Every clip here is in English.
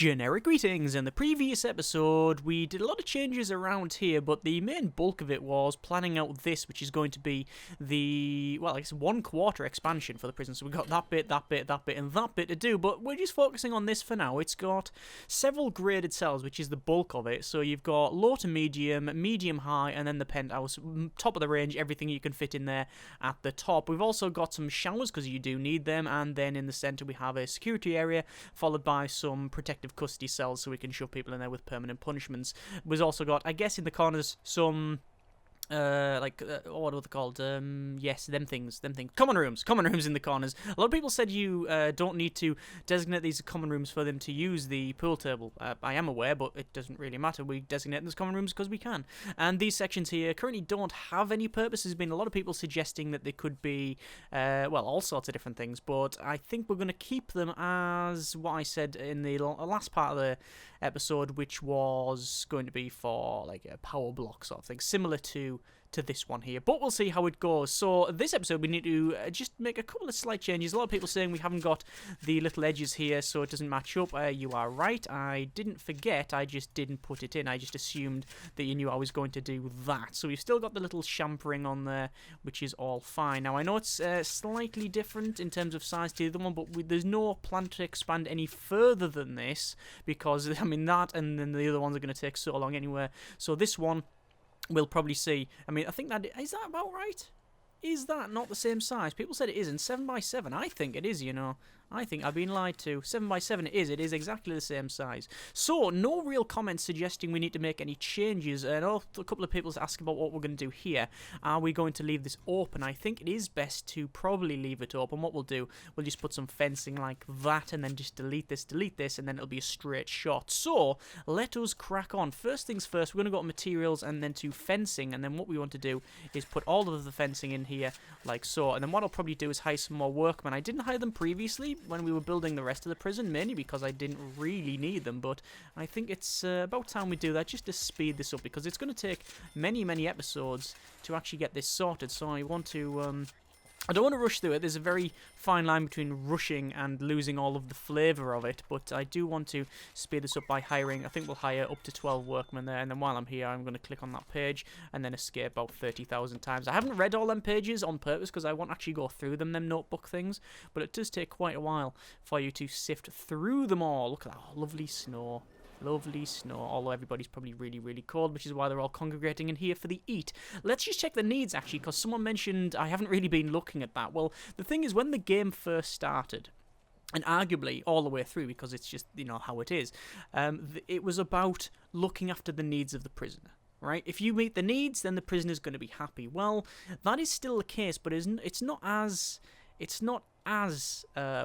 Generic greetings. In the previous episode, we did a lot of changes around here, but the main bulk of it was planning out this, which is going to be the, well, I guess 1/4 expansion for the prison. So we've got that bit, and that bit to do, but we're just focusing on this for now. It's got several graded cells, which is the bulk of it. So you've got low to medium, medium high, and then the penthouse, top of the range, everything you can fit in there at the top. We've also got some showers, because you do need them, and then in the center we have a security area, followed by some protective custody cells so we can shove people in there with permanent punishments. We've also got, I guess in the corners, some what are they called? Yes, them things. Common rooms in the corners. A lot of people said you don't need to designate these common rooms for them to use the pool table. I am aware, but it doesn't really matter. We designate them as common rooms because we can. And these sections here currently don't have any purpose. There's been a lot of people suggesting that they could be, all sorts of different things, but I think we're going to keep them as what I said in the last part of the episode, which was going to be for like a power block sort of thing, similar to this one here, but we'll see how it goes. So this episode we need to just make a couple of slight changes. A lot of people saying we haven't got the little edges here, so it doesn't match up. You are right, I didn't forget, I just didn't put it in. I just assumed that you knew I was going to do that. So we've still got the little chamfering on there, which is all fine. Now I know it's slightly different in terms of size to the other one, but there's no plan to expand any further than this, because I mean that and then the other ones are going to take so long anyway. So this one we'll probably see. I mean, I think that is that about right? Is that not the same size? People said it isn't. 7x7. I think it is, you know. I think I've been lied to. 7x7 it is. It is exactly the same size. So, no real comments suggesting we need to make any changes. I know a couple of people ask about what we're going to do here. Are we going to leave this open? I think it is best to probably leave it open. What we'll do, we'll just put some fencing like that, and then just delete this, and then it'll be a straight shot. So, let us crack on. First things first, we're going to go to materials and then to fencing, and then what we want to do is put all of the fencing in here, like so. And then what I'll probably do is hire some more workmen. I didn't hire them previously when we were building the rest of the prison, mainly because I didn't really need them, but I think it's about time we do that just to speed this up, because it's going to take many episodes to actually get this sorted. So I want to I don't want to rush through it. There's a very fine line between rushing and losing all of the flavour of it, but I do want to speed this up by hiring. I think we'll hire up to 12 workmen there, and then while I'm here, I'm going to click on that page and then escape about 30,000 times. I haven't read all them pages on purpose because I won't actually go through them notebook things, but it does take quite a while for you to sift through them all. Look at that lovely snow. Lovely snow, although everybody's probably really cold, which is why they're all congregating in here for the eat. Let's just check the needs, actually, because someone mentioned I haven't really been looking at that. Well, the thing is, when the game first started, and arguably all the way through, because it's just, you know, how it is, it was about looking after the needs of the prisoner. Right? If you meet the needs, then the prisoner's going to be happy. Well, that is still the case, but it's not as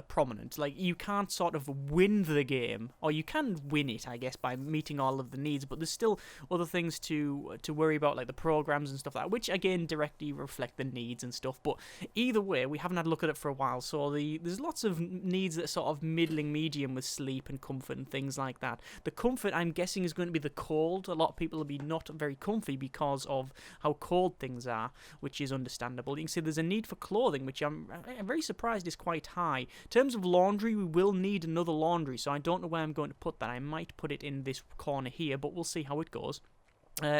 prominent. Like, you can't sort of win the game, or you can win it, I guess, by meeting all of the needs, but there's still other things to worry about, like the programs and stuff like that, which again directly reflect the needs and stuff. But either way, we haven't had a look at it for a while, so there's lots of needs that are sort of middling medium with sleep and comfort and things like that. The comfort, I'm guessing, is going to be the cold. A lot of people will be not very comfy because of how cold things are, which is understandable. You can see there's a need for clothing, which I'm very surprised is quite high. In terms of laundry, we will need another laundry, so I don't know where I'm going to put that. I might put it in this corner here, but we'll see how it goes.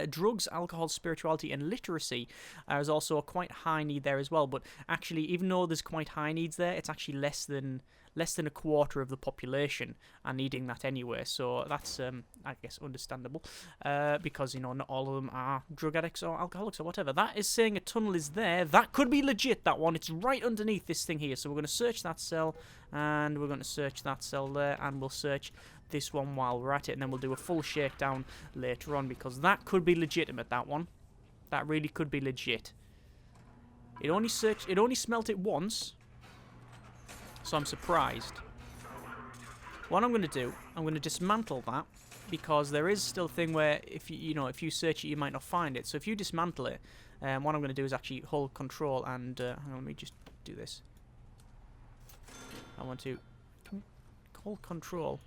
Drugs, alcohol, spirituality, and literacy is also a quite high need there as well, but actually, even though there's quite high needs there, it's actually less than a quarter of the population are needing that anyway, so that's, I guess, understandable, because, you know, not all of them are drug addicts or alcoholics or whatever. That is saying a tunnel is there. That could be legit, that one. It's right underneath this thing here, so we're going to search that cell, and we're going to search that cell there, and we'll search this one while we're at it, and then we'll do a full shakedown later on, because that could be legitimate, that one. That really could be legit. It only smelt it once, so I'm surprised. What I'm going to do, I'm going to dismantle that, because there is still a thing where if you search it, you might not find it. So if you dismantle it, what I'm going to do is actually hold control and hang on, let me just do this. I want to hold control,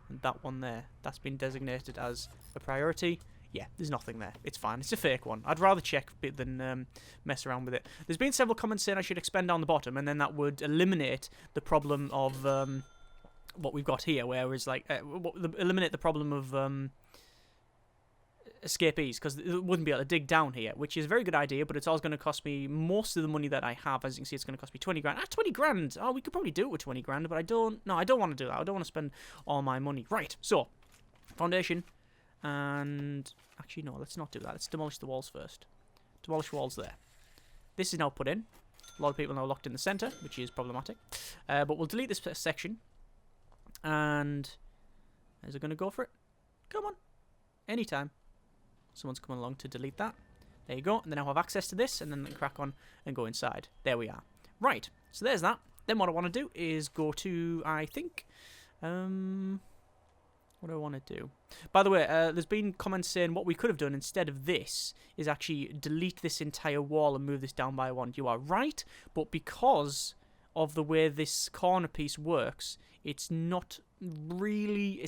and that one there, that's been designated as a priority. Yeah, there's nothing there. It's fine. It's a fake one. I'd rather check than mess around with it. There's been several comments saying I should expand down the bottom, and then that would eliminate the problem of what we've got here, whereas like eliminate the problem of escapees, because it wouldn't be able to dig down here, which is a very good idea, but it's always going to cost me most of the money that I have. As you can see, it's going to cost me 20 grand. 20 grand! Oh, we could probably do it with 20 grand, but I don't want to do that. I don't want to spend all my money. Right, so, foundation, and actually, no, let's not do that. Let's demolish the walls first. Demolish walls there. This is now put in. A lot of people are now locked in the centre, which is problematic. But we'll delete this section, and is it going to go for it? Come on. Anytime. Someone's coming along to delete that. There you go. And then I'll have access to this, and then crack on and go inside. There we are. Right. So there's that. Then what I want to do is go to, I think, what do I want to do? By the way, there's been comments saying what we could have done instead of this is actually delete this entire wall and move this down by one. You are right, but because of the way this corner piece works, it's not really,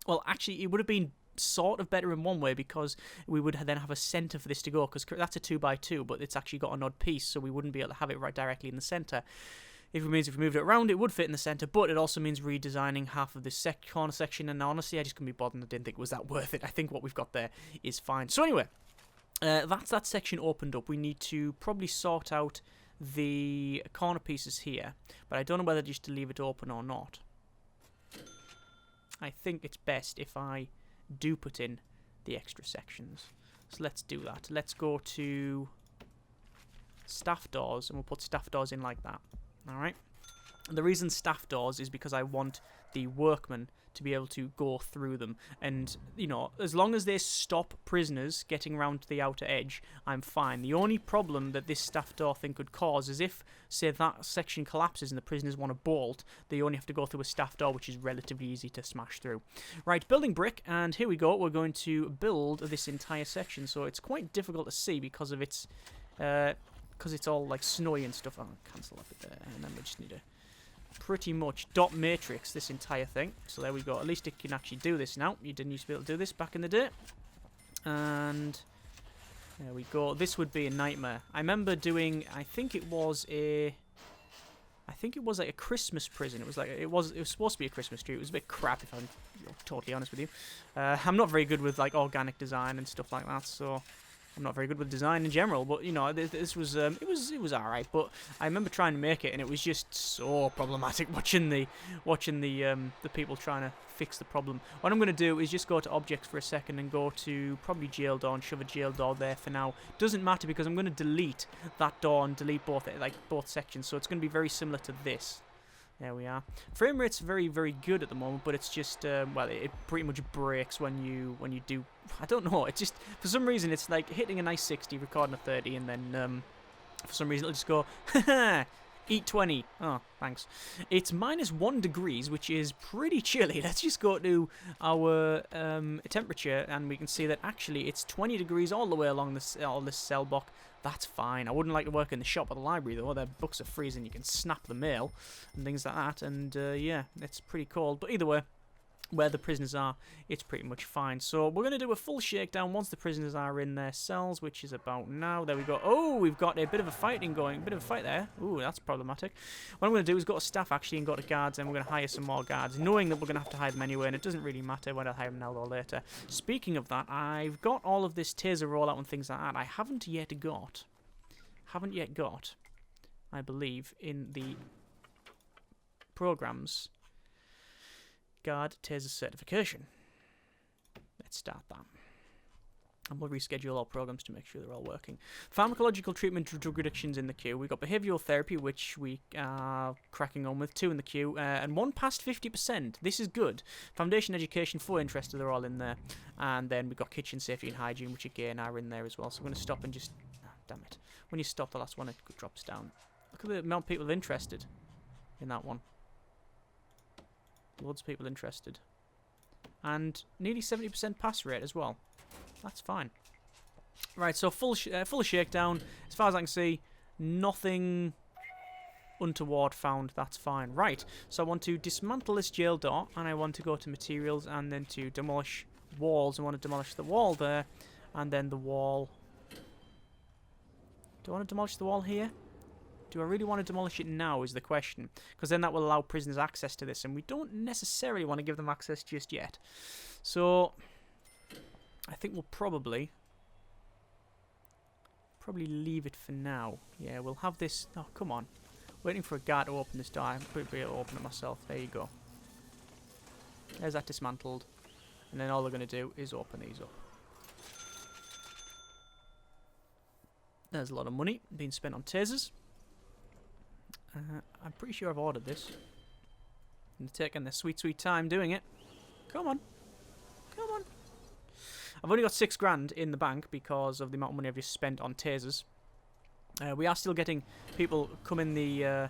well, actually, it would have been sort of better in one way, because we would then have a centre for this to go, because that's a 2x2, but it's actually got an odd piece, so we wouldn't be able to have it right directly in the centre. If we moved it around, it would fit in the centre, but it also means redesigning half of this corner section, and honestly, I just couldn't be bothered, and I didn't think it was that worth it. I think what we've got there is fine. So anyway, that's that section opened up. We need to probably sort out the corner pieces here, but I don't know whether just to leave it open or not. I think it's best if I do put in the extra sections. So let's do that. Let's go to staff doors, and we'll put staff doors in like that. Alright? The reason staff doors is because I want the workmen to be able to go through them. And, you know, as long as they stop prisoners getting around to the outer edge, I'm fine. The only problem that this staff door thing could cause is if, say, that section collapses and the prisoners want to bolt, they only have to go through a staff door, which is relatively easy to smash through. Right, building brick, and here we go. We're going to build this entire section. So it's quite difficult to see because of its... because it's all, like, snowy and stuff. I'll cancel that bit there, and then we just need to pretty much dot matrix this entire thing. So there we go. At least it can actually do this now. You didn't used to be able to do this back in the day. And there we go. This would be a nightmare. I remember doing, I think it was like a Christmas prison. It was supposed to be a Christmas tree. It was a bit crap, if I'm totally honest with you. I'm not very good with like organic design and stuff like that, so I'm not very good with design in general, but you know, this was it was alright. But I remember trying to make it, and it was just so problematic watching the people trying to fix the problem. What I'm going to do is just go to objects for a second and go to probably jail door and shove a jail door there for now. Doesn't matter because I'm going to delete that door and delete both sections, so it's going to be very similar to this. There we are. Frame rate's very, very good at the moment, but it's just, well, it pretty much breaks when you do, I don't know, it just, for some reason, it's like hitting a nice 60, recording a 30, and then, for some reason, it'll just go, haha, eat 20. Oh, thanks. It's -1 degrees, which is pretty chilly. Let's just go to our temperature, and we can see that actually it's 20 degrees all the way along this cell block. That's fine. I wouldn't like to work in the shop or the library, though. Their books are freezing. You can snap the mail and things like that. And, yeah, it's pretty cold. But either way, where the prisoners are, it's pretty much fine. So we're going to do a full shakedown once the prisoners are in their cells, which is about now. There we go. Oh, we've got a bit of a fighting going. A bit of a fight there. Ooh, that's problematic. What I'm going to do is go to staff, actually, and go to guards, and we're going to hire some more guards, knowing that we're going to have to hire them anyway, and it doesn't really matter whether I hire them now or later. Speaking of that, I've got all of this taser rollout and things like that. I haven't yet got, I believe, in the programs, guard taser certification. Let's start that. And we'll reschedule our programs to make sure they're all working. Pharmacological treatment, drug reductions in the queue. We've got behavioural therapy, which we are cracking on with, 2 in the queue, and 1 past 50%. This is good. Foundation education, 4 interested, they're all in there. And then we've got kitchen safety and hygiene, which again are in there as well. So we're going to stop and just... Oh, damn it. When you stop the last one, it drops down. Look at the amount of people interested in that one. Loads of people interested. And nearly 70% pass rate as well. That's fine. Right, so full shakedown. As far as I can see, nothing untoward found. That's fine. Right, so I want to dismantle this jail door, and I want to go to materials, and then to demolish walls. I want to demolish the wall there, and then the wall. Do I want to demolish the wall here? Do I really want to demolish it now is the question. Because then that will allow prisoners access to this, and we don't necessarily want to give them access just yet. So, I think we'll probably leave it for now. Yeah, we'll have this... Oh, come on. Waiting for a guard to open this door. I'm going to be able to open it myself. There you go. There's that dismantled. And then all they're going to do is open these up. There's a lot of money being spent on tasers. I'm pretty sure I've ordered this. And they're taking their sweet, sweet time doing it. Come on. Come on. I've only got £6 in the bank because of the amount of money I've just spent on tasers. We are still getting people come in the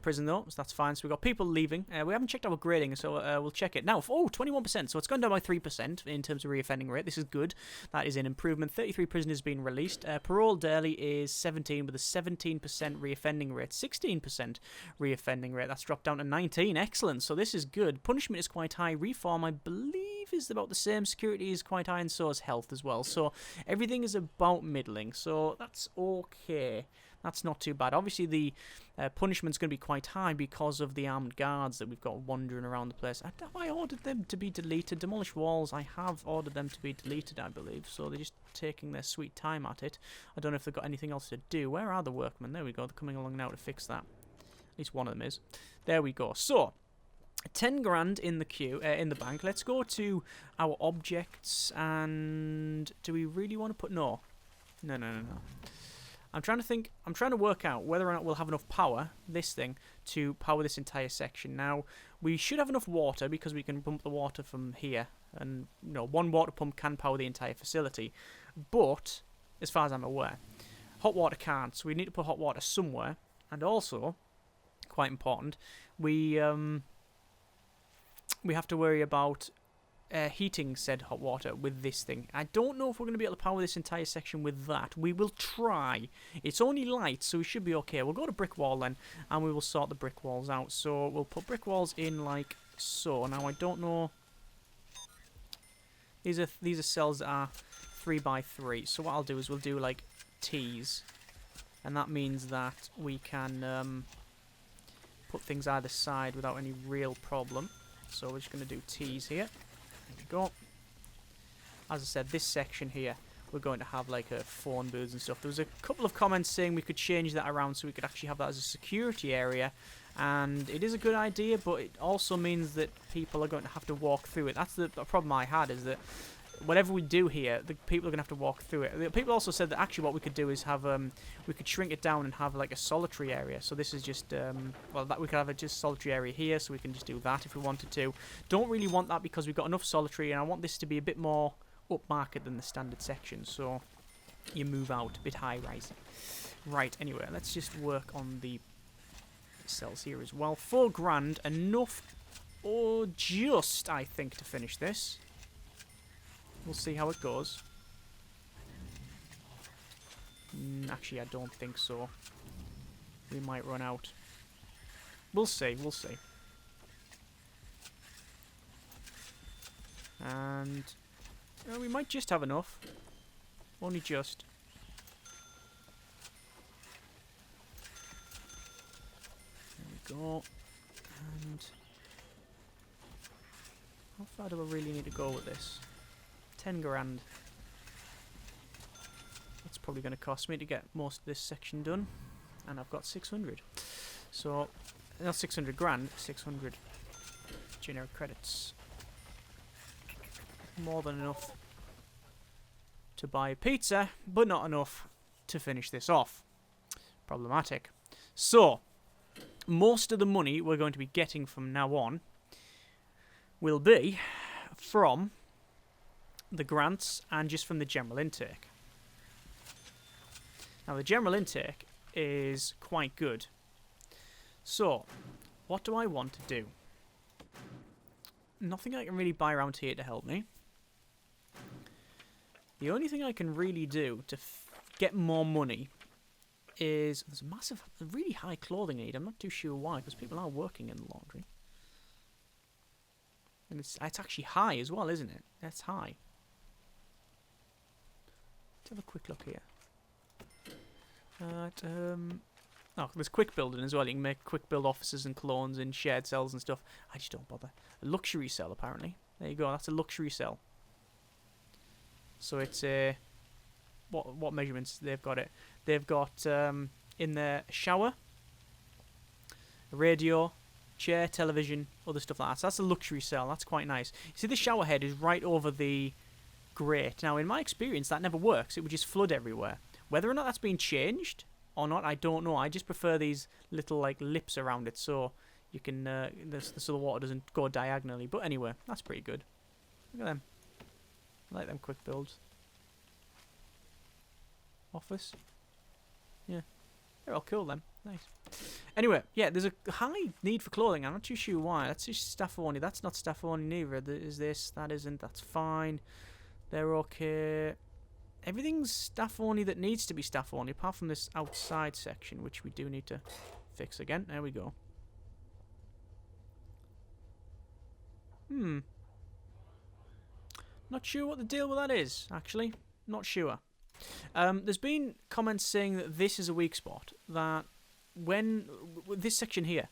prison though, so that's fine. So we've got people leaving. We haven't checked our grading, so we'll check it now. Oh, 21%, so it's gone down by 3% in terms of reoffending rate. This is good. That is an improvement. 33 prisoners being released. Parole daily is 17 with a 17% reoffending rate. 16% reoffending rate. That's dropped down to 19. Excellent. So this is good. Punishment is quite high. Reform, I believe, is about the same. Security is quite high, and so is health as well. So everything is about middling. So that's okay. That's not too bad. Obviously, the punishment's going to be quite high because of the armed guards that we've got wandering around the place. Have I ordered them to be deleted? Demolish walls, I have ordered them to be deleted, I believe. So they're just taking their sweet time at it. I don't know if they've got anything else to do. Where are the workmen? There we go. They're coming along now to fix that. At least one of them is. There we go. So, 10 grand in the queue, in the bank. Let's go to our objects. And do we really want to put... No. No. I'm trying to work out whether or not we'll have enough power, this thing, to power this entire section. Now, we should have enough water because we can pump the water from here. And, you know, one water pump can power the entire facility. But, as far as I'm aware, hot water can't. So we need to put hot water somewhere. And also, quite important, we have to worry about... heating said hot water with this thing. I don't know if we're going to be able to power this entire section with that. We will try. It's only light, so we should be okay. We'll go to brick wall then, and we will sort the brick walls out. So we'll put brick walls in like so. Now I don't know. These are cells that are 3 by 3. So what I'll do is we'll do like T's, and that means that we can put things either side without any real problem. So we're just going to do T's here. There we go. As I said, this section here, we're going to have like a phone booths and stuff. There was a couple of comments saying we could change that around so we could actually have that as a security area. And it is a good idea, but it also means that people are going to have to walk through it. That's the problem I had, is that whatever we do here, the people are going to have to walk through it. The people also said that actually what we could do is have, we could shrink it down and have like a solitary area. So this is just, well, that we could have a just solitary area here, so we can just do that if we wanted to. Don't really want that because we've got enough solitary, and I want this to be a bit more upmarket than the standard section. So you move out, a bit high-rise. Right, anyway, let's just work on the cells here as well. £4 enough, or just, I think, to finish this. We'll see how it goes. Actually, I don't think so. We might run out. We'll see, we'll see. And we might just have enough. Only just. There we go. And how far do I really need to go with this? 10 grand. That's probably going to cost me to get most of this section done. And I've got 600. So, not 600 grand, 600 generic credits. More than enough to buy a pizza, but not enough to finish this off. Problematic. So, most of the money we're going to be getting from now on will be from the grants and just from the general intake. Now the general intake is quite good. So, what do I want to do? Nothing I can really buy around here to help me. The only thing I can really do to get more money is... There's a really high clothing need. I'm not too sure why, because people are working in the laundry. And it's actually high as well, isn't it? That's high. Let's have a quick look here. Oh, there's quick building as well. You can make quick build offices and clones in shared cells and stuff. I just don't bother. A luxury cell, apparently. There you go. That's a luxury cell. So it's a... What measurements they've got it? They've got in their shower, a radio, chair, television, other stuff like that. So that's a luxury cell. That's quite nice. You see, the shower head is right over the grate. Now, in my experience, that never works. It would just flood everywhere. Whether or not that's been changed or not, I don't know. I just prefer these little like lips around it, so you can so the water doesn't go diagonally. But anyway, that's pretty good. Look at them. I like them quick builds. Office. Yeah, they're all cool then. Nice. Anyway, yeah, there's a high need for clothing. I'm not too sure why. That's just staff only. That's not staff only neither. Is this? That isn't. That's fine. They're okay. Everything's staff only that needs to be staff only, apart from this outside section, which we do need to fix again. There we go. Not sure what the deal with that is, actually. Not sure. There's been comments saying that this is a weak spot, that when this section here,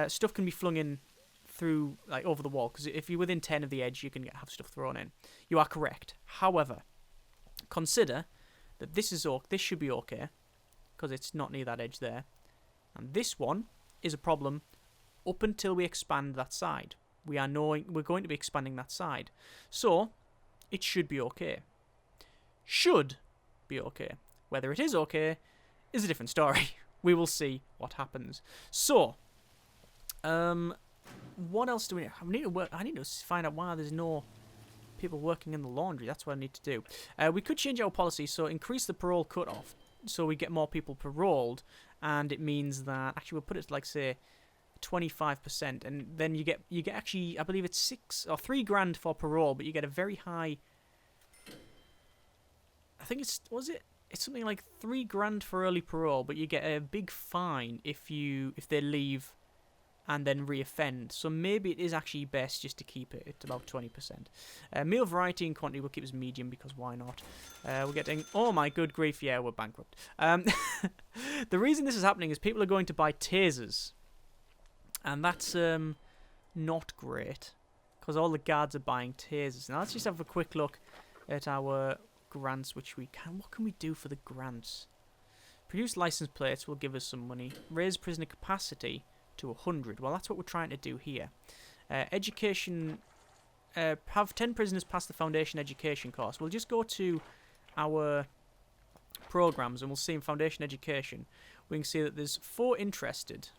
stuff can be flung in through, like, over the wall, because if you're within 10 of the edge, you can have stuff thrown in. You are correct. However, consider that this should be okay, because it's not near that edge there, and this one is a problem up until we expand that side. We're going to be expanding that side, so it should be okay. Should be okay. Whether it is okay is a different story. We will see what happens. So, what else do we need? I need to find out why there's no people working in the laundry. That's what I need to do. We could change our policy, so increase the parole cutoff, so we get more people paroled, and it means that actually we'll put it to, like, say 25%, and then you get actually, I believe it's 6 or 3 grand for parole, but you get a very high. I think it's something like 3 grand for early parole, but you get a big fine if they leave and then reoffend. So maybe it is actually best just to keep it at about 20%. Meal variety and quantity will keep us medium, because why not? We're getting, oh my good grief, yeah, we're bankrupt. The reason this is happening is people are going to buy tasers, and that's not great, because all the guards are buying tasers. Now let's just have a quick look at our grants, which we can. What can we do for the grants? Produce license plates will give us some money. Raise prisoner capacity to 100. Well, that's what we're trying to do here. Education. Have 10 prisoners pass the foundation education course. We'll just go to our programs and we'll see in foundation education. We can see that there's 4 interested.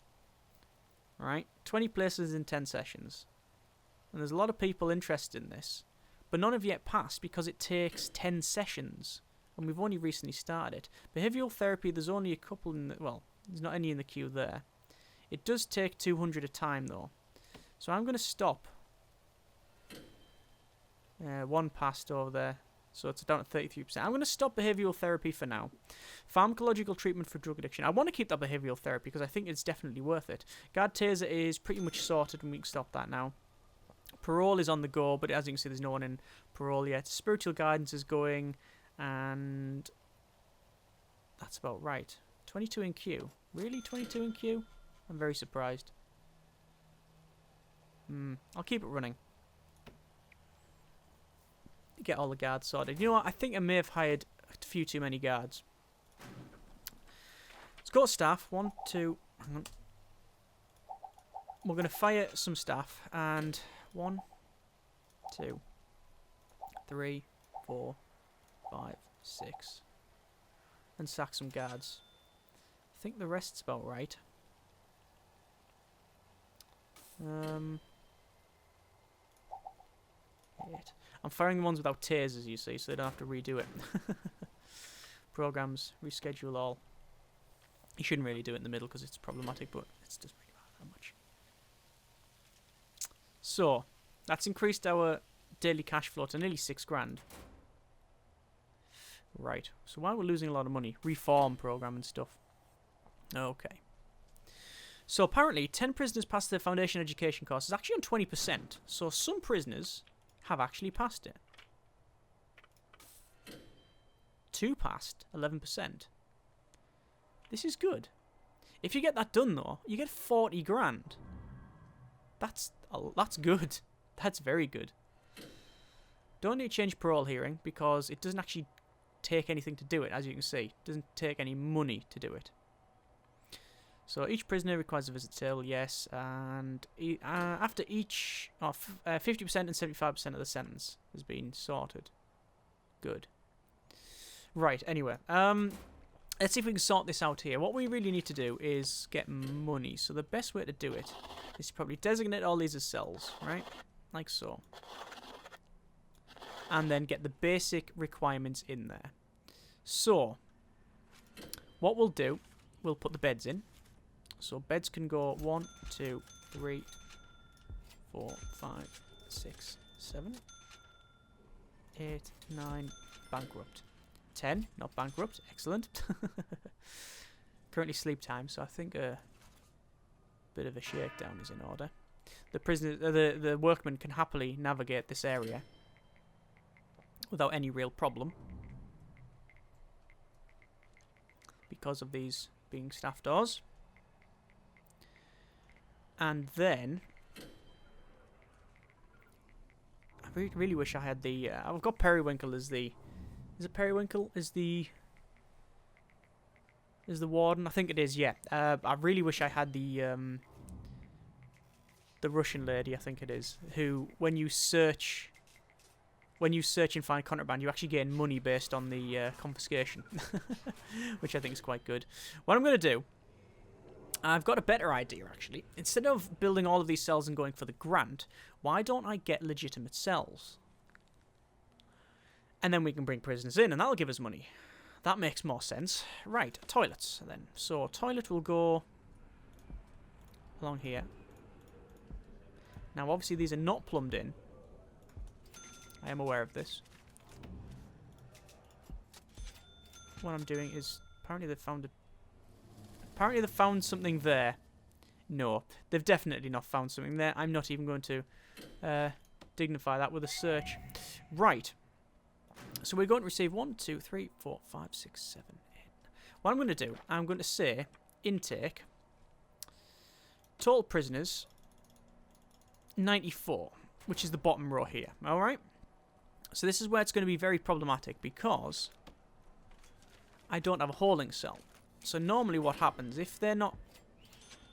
Right, 20 places in 10 sessions, and there's a lot of people interested in this, but none have yet passed because it takes 10 sessions, and we've only recently started it. Behavioural therapy, there's only a couple in the, well, there's not any in the queue there. It does take 200 a time though, so I'm going to stop. 1 passed over there, so it's down at 33%. I'm going to stop behavioural therapy for now. Pharmacological treatment for drug addiction. I want to keep that behavioural therapy because I think it's definitely worth it. Guard taser is pretty much sorted, and we can stop that now. Parole is on the go, but as you can see, there's no one in parole yet. Spiritual guidance is going, and that's about right. 22 in queue. Really? 22 in queue? I'm very surprised. I'll keep it running. Get all the guards sorted. You know what? I think I may have hired a few too many guards. Let's go to staff. 1, 2. Hang on. We're going to fire some staff. And 1, 2, 3, 4, 5, 6. And sack some guards. I think the rest's about right. 8. I'm firing the ones without tasers, you see, so they don't have to redo it. Programs, reschedule all. You shouldn't really do it in the middle because it's problematic, but it doesn't really matter that much. So, that's increased our daily cash flow to nearly 6 grand. Right, so why we're losing a lot of money? Reform program and stuff. Okay. So apparently, 10 prisoners passed their foundation education course. It's actually on 20%. So some prisoners have actually passed it. 2 passed, 11%. This is good. If you get that done, though, you get 40 grand. That's good. That's very good. Don't need to change parole hearing because it doesn't actually take anything to do it, as you can see. It doesn't take any money to do it. So each prisoner requires a visit table, yes, and after each, 50% and 75% of the sentence has been sorted. Good. Right, anyway, let's see if we can sort this out here. What we really need to do is get money. So the best way to do it is to probably designate all these as cells, right? Like so. And then get the basic requirements in there. So, what we'll do, we'll put the beds in. So beds can go 1, 2, 3, 4, 5, 6, 7, 8, 9, bankrupt. 10, not bankrupt, excellent. Currently sleep time, so I think a bit of a shakedown is in order. The prisoner, the workmen can happily navigate this area without any real problem because of these being staff doors. And then I really wish I had the I've got Periwinkle as the is it Periwinkle is the warden? I think it is, yeah. I really wish I had the Russian lady, I think it is, who when you search and find contraband, you actually gain money based on the confiscation, which I think is quite good. What I'm going to do, I've got a better idea, actually. Instead of building all of these cells and going for the grant, why don't I get legitimate cells? And then we can bring prisoners in, and that'll give us money. That makes more sense. Right, toilets, then. So, toilet will go along here. Now, obviously, these are not plumbed in. I am aware of this. What I'm doing is, apparently they've found something there. No, they've definitely not found something there. I'm not even going to dignify that with a search. Right. So we're going to receive 1, 2, 3, 4, 5, 6, 7, 8. What I'm going to do, I'm going to say intake, total prisoners, 94, which is the bottom row here. Alright? So this is where it's going to be very problematic because I don't have a holding cell. So normally what happens, if they're not,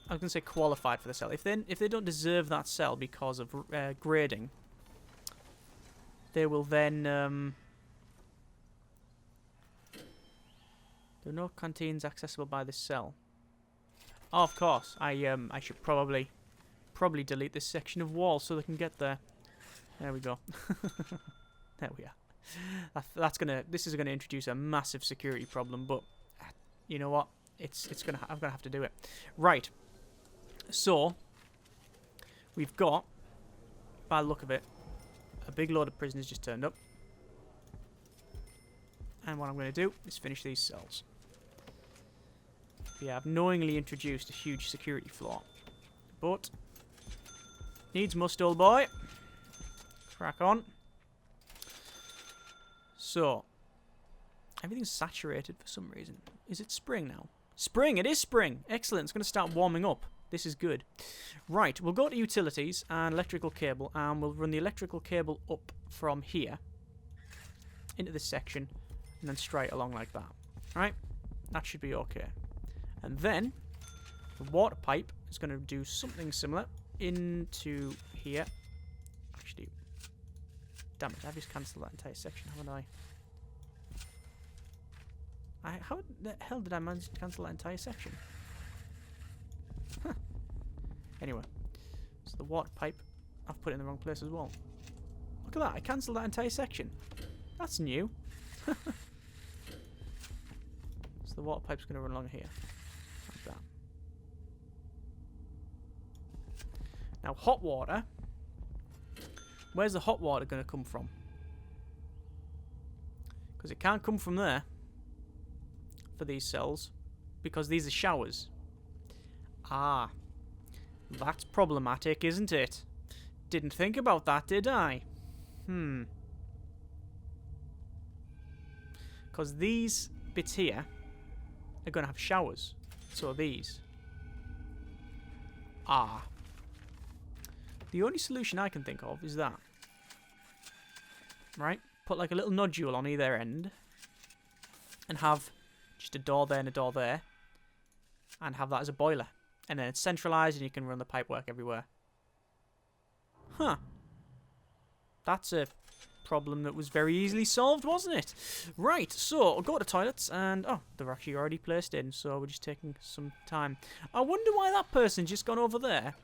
I was going to say qualified for the cell, if they don't deserve that cell because of grading, they will then, there are no canteens accessible by this cell. Oh, of course, I should probably delete this section of wall so they can get there. There we go. There we are. This is gonna introduce a massive security problem, but you know what? I'm gonna have to do it. Right. So we've got, by the look of it, a big load of prisoners just turned up. And what I'm gonna do is finish these cells. Yeah, I've knowingly introduced a huge security flaw, but needs must, old boy. Crack on. So, everything's saturated for some reason. Is it spring now? Spring! It is spring! Excellent. It's going to start warming up. This is good. Right, we'll go to utilities and electrical cable, and we'll run the electrical cable up from here into this section, and then straight along like that. Right? That should be okay. And then, the water pipe is going to do something similar into here. Actually, damn it, I've just cancelled that entire section, haven't I? How the hell did I manage to cancel that entire section? Huh. Anyway, so the water pipe, I've put it in the wrong place as well. Look at that, I cancelled that entire section. That's new. So the water pipe's going to run along here. Like that. Now, hot water. Where's the hot water going to come from? Because it can't come from there for these cells, because these are showers. Ah, that's problematic, isn't it? Didn't think about that, did I? Because these bits here are going to have showers. So these. Ah. The only solution I can think of is that. Right? Put like a little nodule on either end. And have just a door there and a door there. And have that as a boiler. And then it's centralised and you can run the pipework everywhere. Huh. That's a problem that was very easily solved, wasn't it? Right, so I'll go to toilets and... Oh, they're actually already placed in, so we're just taking some time. I wonder why that person's just gone over there.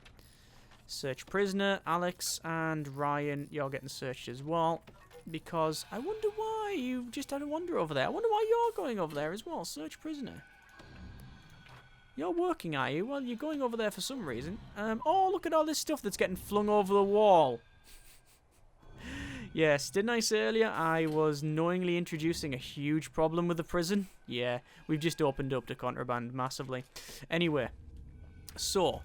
Search prisoner, Alex and Ryan, you're getting searched as well. Because I wonder why you just had a wander over there. I wonder why you're going over there as well. Search prisoner. You're working, are you? Well, you're going over there for some reason. Oh, look at all this stuff that's getting flung over the wall. Yes, didn't I say earlier I was knowingly introducing a huge problem with the prison? Yeah, we've just opened up to contraband massively. Anyway, so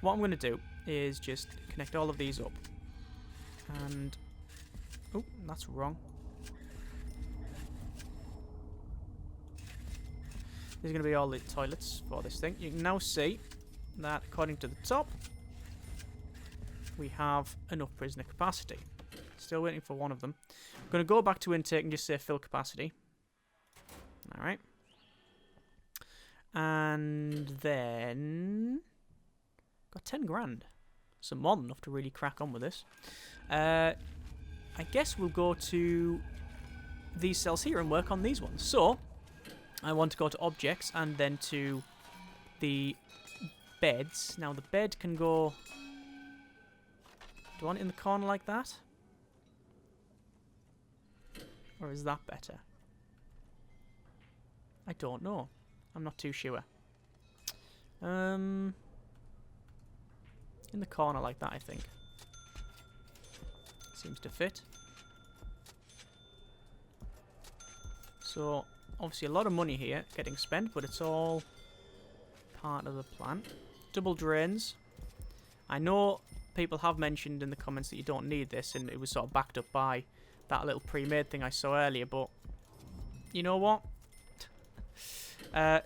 what I'm going to do is just connect all of these up. And... Oh, that's wrong. There's going to be all the toilets for this thing. You can now see that according to the top, we have enough prisoner capacity. Still waiting for one of them. I'm going to go back to intake and just say fill capacity. Alright. And then... Got 10 grand. So more than enough to really crack on with this. I guess we'll go to these cells here and work on these ones. So, I want to go to objects and then to the beds. Now the bed can go... Do I want it in the corner like that? Or is that better? I don't know. I'm not too sure. In the corner like that, I think. Seems to fit. So, obviously a lot of money here getting spent, but it's all part of the plan. Double drains. I know people have mentioned in the comments that you don't need this, and it was sort of backed up by that little pre-made thing I saw earlier, but you know what?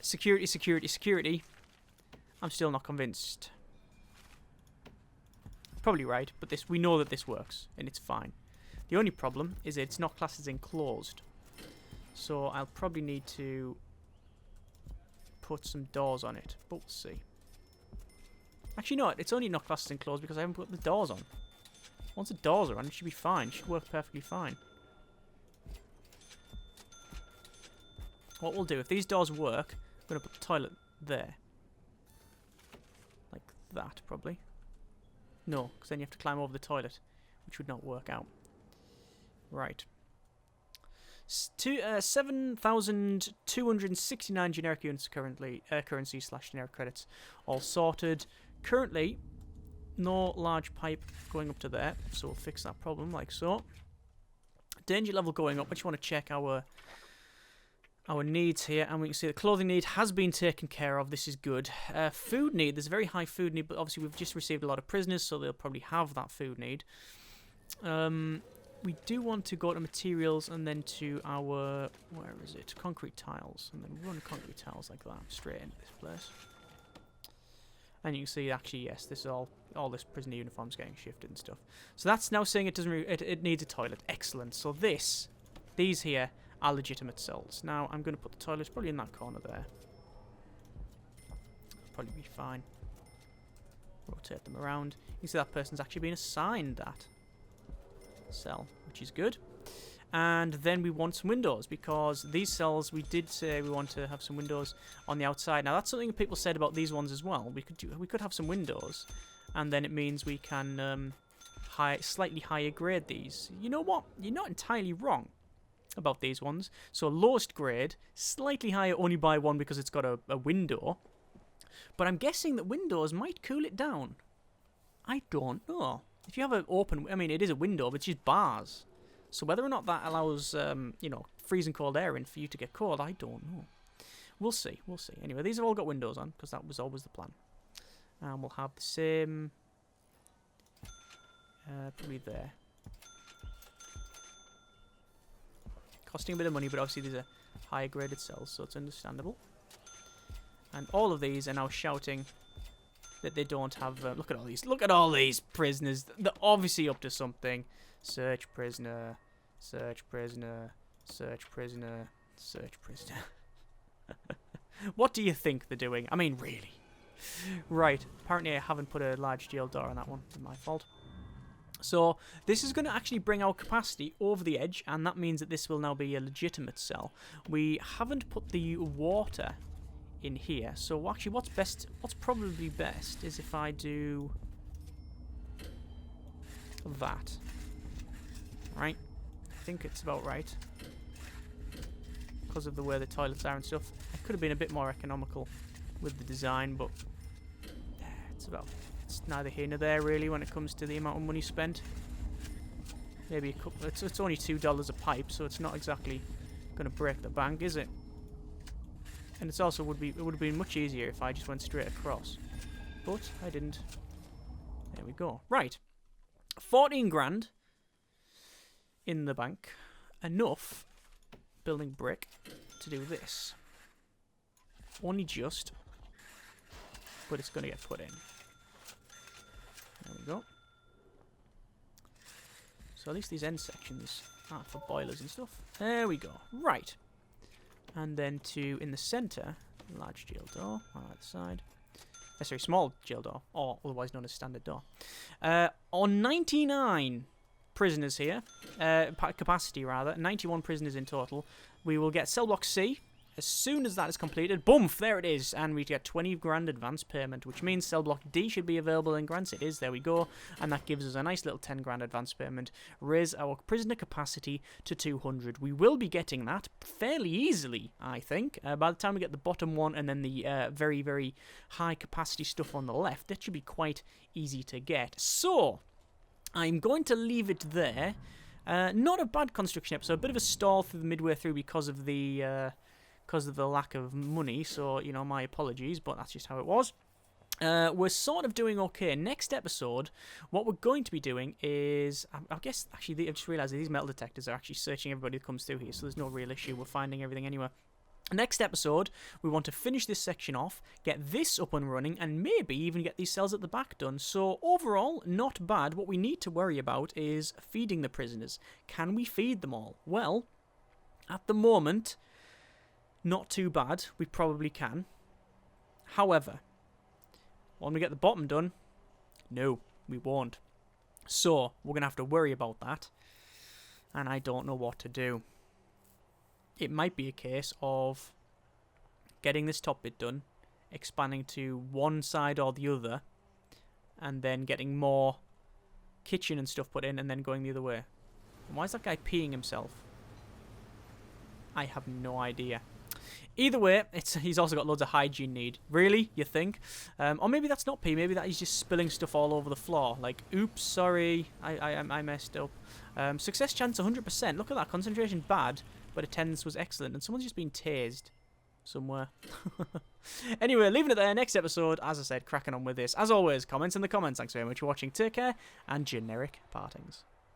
Security, security, security. I'm still not convinced. Probably right, but we know that this works, and it's fine. The only problem is it's not classed as enclosed. So I'll probably need to put some doors on it, but we'll see. Actually, no, it's only not classed as enclosed because I haven't put the doors on. Once the doors are on, it should be fine. It should work perfectly fine. What we'll do, if these doors work, I'm going to put the toilet there. Like that, probably. No, because then you have to climb over the toilet, which would not work out. Right. 7,269 generic units currently, currency / generic credits, all sorted. Currently, no large pipe going up to there, so we'll fix that problem like so. Danger level going up. I just want to check our needs here, and we can see the clothing need has been taken care of. This is good. Food need, there's a very high food need, but obviously we've just received a lot of prisoners, so they'll probably have that food need. We do want to go to materials and then to our, where is it, concrete tiles, and then run concrete tiles like that straight into this place. And you can see, actually, yes, this is all this prisoner uniforms getting shifted and stuff. So that's now saying it doesn't. It needs a toilet. Excellent. So these here are legitimate cells. Now I'm going to put the toilets probably in that corner there. Probably be fine. Rotate them around. You can see that person's actually been assigned that cell, which is good. And then we want some windows, because these cells, we did say we want to have some windows on the outside. Now that's something people said about these ones as well. We could have some windows, and then it means we can slightly higher grade these. You know what? You're not entirely wrong about these ones. So lowest grade, slightly higher only by one because it's got a window. But I'm guessing that windows might cool it down. I don't know. If you have an open, I mean, it is a window, but it's just bars. So whether or not that allows, freezing cold air in for you to get cold, I don't know. We'll see, we'll see. Anyway, these have all got windows on, because that was always the plan. And we'll have the same, probably there. Costing a bit of money, but obviously these are higher graded cells, so it's understandable. And all of these are now shouting that they don't have... look at all these. Look at all these prisoners. They're obviously up to something. Search prisoner. Search prisoner. Search prisoner. Search prisoner. What do you think they're doing? I mean, really. Right. Apparently I haven't put a large jail door on that one. It's my fault. So this is going to actually bring our capacity over the edge, and that means that this will now be a legitimate cell. We haven't put the water in here, so actually what's probably best is if I do that. Right? I think it's about right. Because of the way the toilets are and stuff. It could have been a bit more economical with the design, but it's neither here nor there really when it comes to the amount of money spent. Maybe a couple. It's only $2 a pipe, so it's not exactly going to break the bank, is it? And it would have been much easier if I just went straight across, but I didn't. There we go. Right, 14 grand in the bank, enough building brick to do this. Only just, but it's going to get put in. There we go. So at least these end sections are for boilers and stuff. There we go. Right. And then in the centre, large jail door on that side. Sorry, small jail door, or otherwise known as standard door. On 99 prisoners here, capacity rather, 91 prisoners in total, we will get cell block C. As soon as that is completed, boom, there it is, and we get 20 grand advance payment, which means cell block D should be available in grants. It is, there we go, and that gives us a nice little 10 grand advance payment, raise our prisoner capacity to 200. We will be getting that fairly easily, I think. By the time we get the bottom one and then the very, very high capacity stuff on the left, that should be quite easy to get. So, I'm going to leave it there. Not a bad construction episode, a bit of a stall through the midway through because of the lack of money, so, you know, my apologies, but that's just how it was. We're sort of doing okay. Next episode, what we're going to be doing is, I guess, actually, I've just realised that these metal detectors are actually searching everybody who comes through here, so there's no real issue. We're finding everything anyway. Next episode, we want to finish this section off, get this up and running, and maybe even get these cells at the back done. So overall, not bad. What we need to worry about is feeding the prisoners. Can we feed them all? Well, at the moment, not too bad. We probably can. However, when we get the bottom done, no, we won't. So, we're going to have to worry about that. And I don't know what to do. It might be a case of getting this top bit done, expanding to one side or the other, and then getting more kitchen and stuff put in, and then going the other way. And why is that guy peeing himself? I have no idea. Either way, he's also got loads of hygiene need. Really? You think? Or maybe that's not pee. Maybe that he's just spilling stuff all over the floor. Like, oops, sorry, I messed up. Success chance 100%. Look at that. Concentration bad, but attendance was excellent. And someone's just been tased somewhere. Anyway, leaving it there. Next episode, as I said, cracking on with this. As always, comments in the comments. Thanks very much for watching. Take care, and generic partings.